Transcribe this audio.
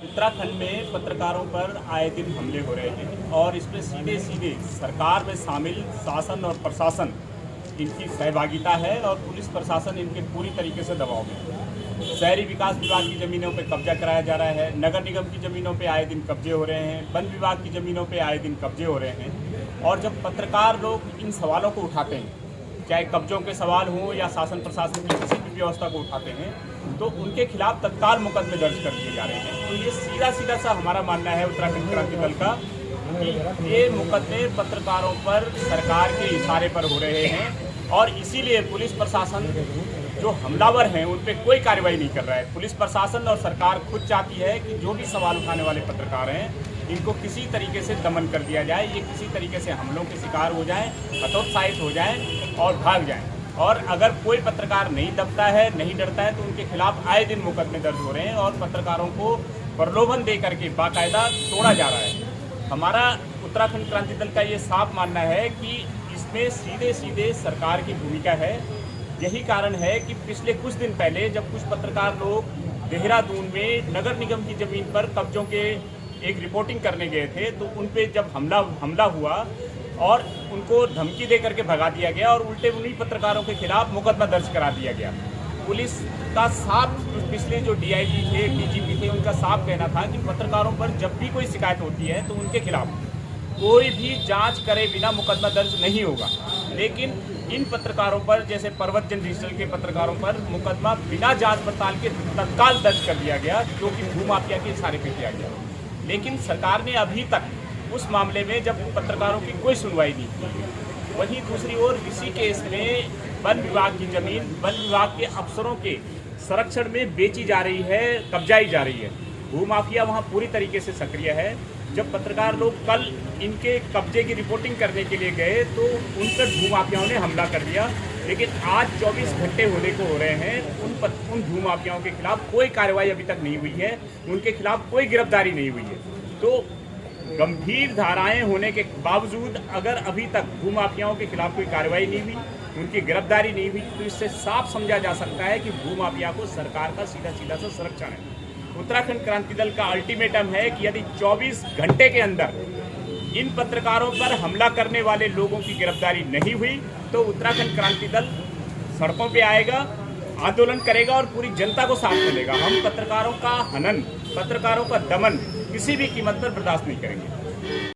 उत्तराखंड में पत्रकारों पर आए दिन हमले हो रहे हैं और इसमें सीधे सीधे सरकार में शामिल शासन और प्रशासन इनकी सहभागिता है और पुलिस प्रशासन इनके पूरी तरीके से दबाव में है। शहरी विकास विभाग की ज़मीनों पर कब्जा कराया जा रहा है, नगर निगम की ज़मीनों पर आए दिन कब्जे हो रहे हैं, वन विभाग की ज़मीनों पर आए दिन कब्जे हो रहे हैं। और जब पत्रकार लोग इन सवालों को उठाते हैं, चाहे कब्जों के सवाल हों या शासन प्रशासन की किसी भी व्यवस्था को उठाते हैं, तो उनके खिलाफ तत्काल मुकदमे दर्ज कर दिए जा रहे हैं। तो ये सीधा सा हमारा मानना है उत्तराखंड क्रांति दल का कि ये मुकदमे पत्रकारों पर सरकार के इशारे पर हो रहे हैं और इसीलिए पुलिस प्रशासन जो हमलावर हैं उन पर कोई कार्रवाई नहीं कर रहा है। पुलिस प्रशासन और सरकार खुद चाहती है कि जो भी सवाल उठाने वाले पत्रकार हैं इनको किसी तरीके से दमन कर दिया जाए, ये किसी तरीके से हमलों के शिकार हो जाएं, हतोत्साहित हो जाएं और भाग जाएं। और अगर कोई पत्रकार नहीं दबता है, नहीं डरता है, तो उनके खिलाफ आए दिन मुकदमे दर्ज हो रहे हैं और पत्रकारों को प्रलोभन दे करके बाकायदा तोड़ा जा रहा है। हमारा उत्तराखंड क्रांति दल का ये साफ मानना है कि इसमें सीधे सीधे सरकार की भूमिका है। यही कारण है कि पिछले कुछ दिन पहले जब कुछ पत्रकार लोग देहरादून में नगर निगम की ज़मीन पर कब्जों के एक रिपोर्टिंग करने गए थे, तो उन पे जब हमला हुआ और उनको धमकी दे करके भगा दिया गया और उल्टे उन्हीं पत्रकारों के खिलाफ मुकदमा दर्ज करा दिया गया। पुलिस का साफ, पिछले जो डीआईजी थे, डीजीपी थे, उनका साफ कहना था कि पत्रकारों पर जब भी कोई शिकायत होती है तो उनके खिलाफ कोई भी जांच करे बिना मुकदमा दर्ज नहीं होगा। लेकिन इन पत्रकारों पर, जैसे पर्वत जन डिजिटल के पत्रकारों पर मुकदमा बिना जांच पड़ताल के तत्काल दर्ज कर दिया गया, जो कि भूमाफिया के इशारे पर किया गया। लेकिन सरकार ने अभी तक उस मामले में जब पत्रकारों की कोई सुनवाई नहीं की। वहीं दूसरी ओर इसी केस में वन विभाग की ज़मीन वन विभाग के अफसरों के संरक्षण में बेची जा रही है, कब्जाई जा रही है। भूमाफिया वहां पूरी तरीके से सक्रिय है। जब पत्रकार लोग कल इनके कब्जे की रिपोर्टिंग करने के लिए गए तो उन पर भूमाफियाओं ने हमला कर दिया। लेकिन आज 24 घंटे होने को हो रहे हैं, उन भूमाफियाओं के खिलाफ कोई कार्रवाई अभी तक नहीं हुई है, उनके खिलाफ कोई गिरफ्तारी नहीं हुई है। तो गंभीर धाराएं होने के बावजूद अगर अभी तक भूमाफियाओं के खिलाफ कोई कार्रवाई नहीं हुई, उनकी गिरफ्तारी नहीं हुई, तो इससे साफ समझा जा सकता है कि भूमाफिया को सरकार का सीधा सा संरक्षण है। उत्तराखंड क्रांति दल का अल्टीमेटम है कि यदि 24 घंटे के अंदर इन पत्रकारों पर हमला करने वाले लोगों की गिरफ्तारी नहीं हुई तो उत्तराखंड क्रांति दल सड़कों पे आएगा, आंदोलन करेगा और पूरी जनता को साथ मिलेगा। हम पत्रकारों का हनन, पत्रकारों का दमन किसी भी कीमत पर बर्दाश्त नहीं करेंगे।